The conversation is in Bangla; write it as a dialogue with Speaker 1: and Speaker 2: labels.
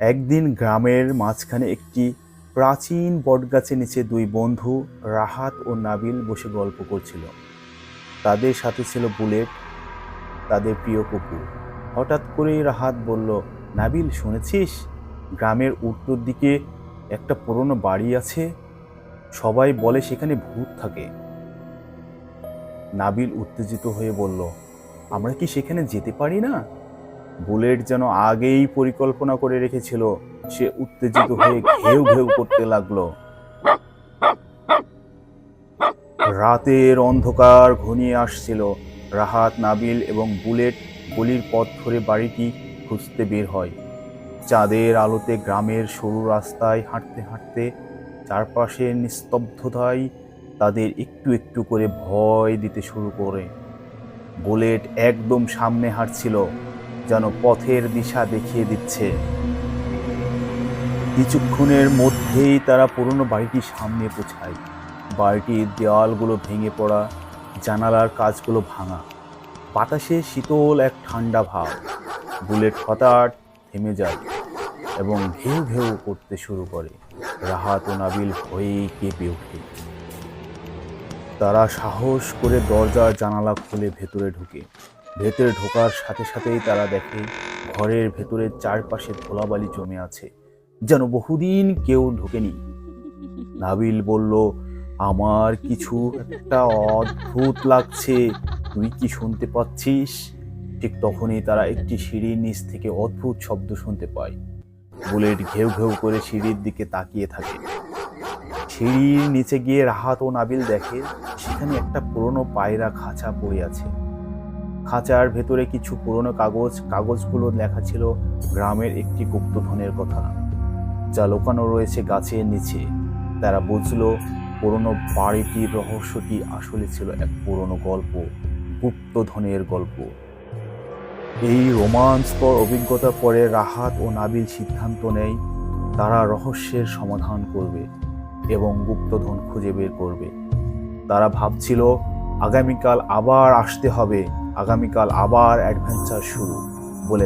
Speaker 1: একদিন গ্রামের মাঝখানে একটি প্রাচীন বটগাছের নিচে দুই বন্ধু রাহাত ও নাবিল বসে গল্প করছিল। তাদের সাথে ছিল বুলেট, তাদের প্রিয় কুকুর। হঠাৎ করেই রাহাত বলল, নাবিল, শুনেছিস গ্রামের উত্তর দিকে একটা পুরনো বাড়ি আছে? সবাই বলে সেখানে ভূত থাকে। নাবিল উত্তেজিত হয়ে বলল, আমরা কি সেখানে যেতে পারি না? বুলেট যেন আগেই পরিকল্পনা করে রেখেছিল। সে উত্তেজিত হয়ে ঘেউ ঘেউ করতে লাগলো। রাতের অন্ধকার ঘনিয়ে আসছিল। রাহাত, নাবিল এবং বুলেট গলির পথ ধরে বাড়িটি খুঁজতে বের হয়। চাঁদের আলোতে গ্রামের সরু রাস্তায় হাঁটতে হাঁটতে চারপাশের নিস্তব্ধতায় তাদের একটু একটু করে ভয় দিতে শুরু করে। বুলেট একদম সামনে হাঁটছিল, যেন পথের দিশা দেখিয়ে দিচ্ছে। কিছুক্ষণের মধ্যেই তারা পুরনো বাড়িটির সামনে পৌঁছায়। বাড়িটির দেওয়ালগুলো ভেঙে পড়া, জানালার কাঁচগুলো ভাঙা, বাতাসে শীতল এক ঠান্ডা ভাব। বুলেট হঠাৎ থেমে যায় এবং ঘেউ ঘেউ করতে শুরু করে। রাহাত ও নাবিল ভয়ে কেঁপে ওঠে। তারা সাহস করে দরজার জানালা খুলে ভেতরে ঢুকে। ভেতরে ঢোকার সাথে সাথেই তারা দেখে ঘরের ভেতরে চারপাশে ধুলাবালি জমে আছে, যেন বহুদিন কেউ ঢোকেনি। নাবিল বলল, আমার কিছু একটা অদ্ভুত লাগছে, তুই কি শুনতে পাচ্ছিস? ঠিক তখনই তারা একটি সিঁড়ির নিচ থেকে অদ্ভুত শব্দ শুনতে পায়। বুলেট ঘেউ ঘেউ করে সিঁড়ির দিকে তাকিয়ে থাকে। সিঁড়ির নিচে গিয়ে রাহাত ও নাবিল দেখে সেখানে একটা পুরনো পায়রা খাঁচা পড়ে আছে। খাঁচার ভেতরে কিছু পুরনো কাগজগুলো লেখা ছিল গ্রামের একটি গুপ্তধনের কথা, যা লুকানো রয়েছে গাছের নিচে। তারা বুঝলো পুরনো বাড়িটির রহস্যটি আসলে ছিল এক পুরনো গল্প, গুপ্তধনের গল্প। এই রোমাঞ্চকর অভিজ্ঞতার পরে রাহাত ও নাবিল সিদ্ধান্ত নেয় তারা রহস্যের সমাধান করবে এবং গুপ্তধন খুঁজে বের করবে। তারা ভাবছিল আগামীকাল আবার আসতে হবে, আগামীকাল আবার অ্যাডভেঞ্চার শুরু বলে